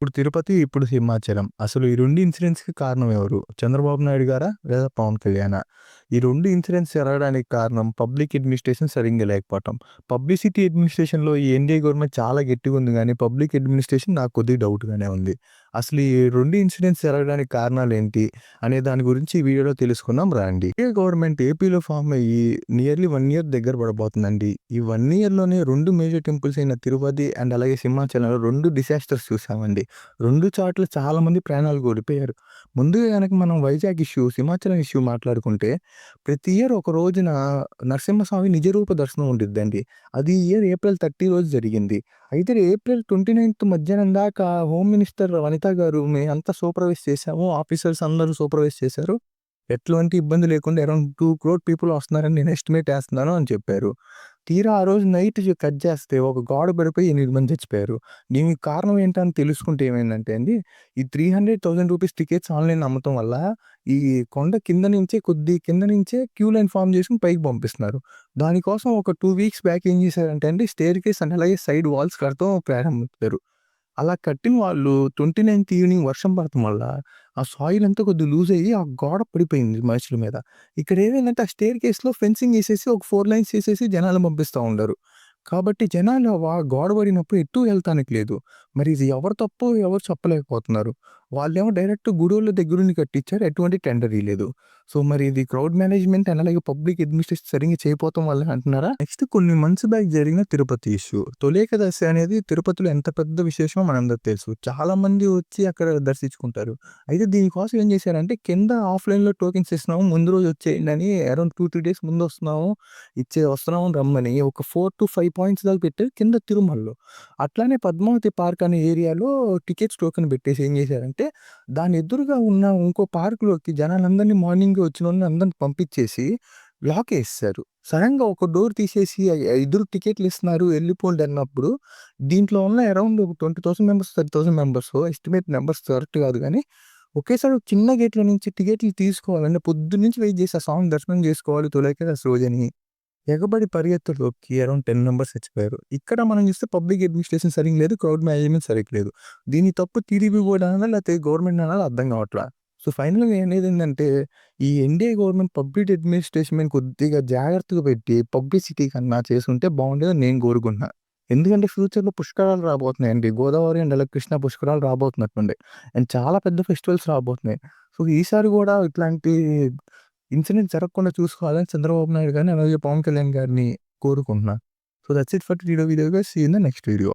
ఇప్పుడు తిరుపతి, ఇప్పుడు సింహాచలం. అసలు ఈ 2 ఇన్సిడెంట్స్‌కి కారణం ఎవరు? చంద్రబాబు నాయుడు గారా? లేదా పవన్ కళ్యాణా? ఈ 2 ఇన్సిడెంట్స్ జరగడానికి కారణం పబ్లిక్ అడ్మినిస్ట్రేషన్ సరింగా లేకపోవటం. పబ్లిసిటీ అడ్మినిస్ట్రేషన్‌లో ఈ ఎన్‌డీఏ గవర్నమెంట్ చాలా గట్టిగుంది గానీ, పబ్లిక్ అడ్మినిస్ట్రేషన్ నాకు కొద్దిగా డౌట్‌గానే ఉంది. అసలు ఈ 2 ఇన్సిడెంట్స్ జరగడానికి కారణాలేంటి? అనే దాని గురించి ఈ వీడియోలో తెలుసుకుందాం రండి. ఎన్‌డీఏ గవర్నమెంట్ ఏపీలో ఫార్మ్ అయ్యి నియర్లీ 1 ఇయర్ దగ్గర పడబోతుందండి. ఈ 1 ఇయర్‌లోనే 2 మేజర్ టెంపుల్స్ అయిన తిరుపతి అండ్ అలాగే సింహాచలంలో 2 డిసాస్టర్స్ చూసామండి. 2 చోట్ల చాలామంది ప్రాణాలు కోల్పోయారు. ముందుగా గనక మనం వైజాగ్ ఇష్యూ, సింహాచలం ఇష్యూ మాట్లాడుకుంటే ప్రతి ఇయర్ ఒక రోజున నరసింహస్వామి నిజ రూప దర్శనం ఉండిద్దండి. అది ఈ ఇయర్ ఏప్రిల్ 30 రోజు జరిగింది. అయితే ఏప్రిల్ 29థ్ మధ్యాహ్నం దాకా హోమ్ మినిస్టర్ వనిత గారు మేమంతా సూపర్వైజ్ చేశాము. ఆఫీసర్స్ అందరూ సూపర్వైజ్ చేశారు. ఎటువంటి ఇబ్బంది లేకుండా అరౌండ్ 2,00,00,000 పీపుల్ వస్తున్నారని నేను ఎస్టిమేట్ ఏస్తున్నాను అని చెప్పారు. తీరా ఆ రోజు నైట్ కట్ చేస్తే ఒక గోడ పడిపోయి 8 మంది చచ్చిపోయారు. దీనికి కారణం ఏంటని తెలుసుకుంటే ఏమైందంటే అండి, ఈ 300,000 రూపీస్ టికెట్స్ ఆన్‌లైన్‌లో అమ్మటం వల్ల ఈ కొండ కింద నుంచే కింద నుంచే క్యూ లైన్ ఫార్మ్ చేసుకొని పైకి పంపిస్తున్నారు. దానికోసం ఒక 2 వీక్స్ బ్యాక్ ఏం చేశారంటే అండి, స్టెయిర్‌కేస్ అండ్ అలాగే సైడ్ వాల్స్ కడతాం ప్రారంభించారు. అలా కట్టిన వాళ్ళు 29థ్ ఈవినింగ్ వర్షం పడటం వల్ల ఆ సాయిల్ అంతా కొద్దిగా లూజ్ అయ్యి ఆ గోడ పడిపోయింది మనుషుల మీద. ఇక్కడ ఏమైందంటే ఆ స్టెయిర్‌కేస్‌లో ఫెన్సింగ్ ఏసేసి ఒక 4 లైన్స్ చేసేసి జనాలను పంపిస్తా ఉండారు. కాబట్టి జనాలు గోడ పడినప్పుడు ఎటూ ఎళ్తానికి లేదు. మరి ఇది ఎవరి తప్పో ఎవరు చెప్పలేకపోతున్నారు. వాళ్ళేమో డైరెక్ట్ గుడోళ్ళ దగ్గరుండి కట్టించారు. ఎటువంటి టెండర్ ఇయలేదు. సో, మరి ఇది క్రౌడ్ మేనేజ్‌మెంట్ అండ్ అలాగే పబ్లిక్ అడ్మినిస్ట్రేషన్ సరిగ్గా చేయకపోవటం వల్లే అంటున్నారా? నెక్స్ట్ కొన్ని మంత్స్ బ్యాక్ జరిగిన తిరుపతి ఇష్యూ. తొలి ఏకాదశి అనేది తిరుపతిలో ఎంత పెద్ద విశేషమో మనందరికి తెలుసు. చాలామంది వచ్చి అక్కడ దర్శించుకుంటారు. అయితే దీనికోసం ఏం చేశారంటే కింద ఆఫ్‌లైన్‌లో టోకెన్స్ ఇస్తున్నాము. ముందు రోజు వచ్చేయండి అని అరౌండ్ 2, 3 డేస్ ముందు వస్తున్నాము రమ్మని ఒక 4-5 పాయింట్స్ దాకా పెట్టారు కింద తిరుమలలో. అట్లానే పద్మావతి పార్క్ అనే ఏరియాలో టికెట్స్ టోకెన్ పెట్టేసి ఏం చేశారంటే, దాని ఎదురుగా ఉన్న ఇంకో పార్క్‌లోకి జనాలందరిని మార్నింగే వచ్చినోళ్ళని అందరిని పంపించేసి లాకేసేశారు. సడెన్‌గా ఒక డోర్ తీసేసి ఎదురు టికెట్లు ఇస్తున్నారు ఎళ్ళిపోండి అన్నప్పుడు, దీంట్లో ఉన్న అరౌండ్ ఒక 20,000 మెంబర్స్, 30,000 మెంబర్సో ఎస్టిమేట్ నంబర్స్ కరెక్ట్ కాదు గానీ, ఒకేసారి ఒక చిన్న గేట్‌లో నుంచి టికెట్లు తీసుకోవాలంటే పొద్దున్నుంచి వెయిట్ చేసి ఆ స్వామి దర్శనం చేసుకోవాలి తొలి ఏకాదశి రోజని. ఎగబడి పరిగెత్తులోకి అరౌండ్ 10 మెంబర్స్ చచ్చిపోయారు. ఇక్కడ మనం చూస్తే పబ్లిక్ అడ్మినిస్ట్రేషన్ సరిగ్గా లేదు. క్రౌడ్ మేనేజ్‌మెంట్ సరిగ్గా లేదు. దీని తప్పు టీడీపీ బోర్డ్ అనాలా? లేకపోతే గవర్నమెంట్ అనాలా? అర్థం కావట్లా. సో, ఫైనల్‌గా నేననేదేంటంటే, ఈ ఎన్‌డీఏ గవర్నమెంట్ పబ్లిక్ అడ్మినిస్ట్రేషన్ మీద కొద్దిగా జాగ్రత్తగా పెట్టి పబ్లిసిటీ కన్నా చేసుంటే బాగుండేదని నేను కోరుకుంటున్నా. ఎందుకంటే ఫ్యూచర్‌లో పుష్కరాలు రాబోతున్నాయండి. గోదావరి అండ్ అలాగే కృష్ణా పుష్కరాలు రాబోతున్నట్లుంది. అండ్ చాలా పెద్ద ఫెస్టివల్స్ రాబోతున్నాయి. సో, ఈసారి గూడా ఇట్లాంటి ఇన్సిడెంట్ జరగకుండా చూసుకోవాలని చంద్రబాబు నాయుడు గారిని, అలాగే పవన్ కళ్యాణ్ గారిని కోరుకుంటున్నా. So, that's it for today video guys. See you in the next video.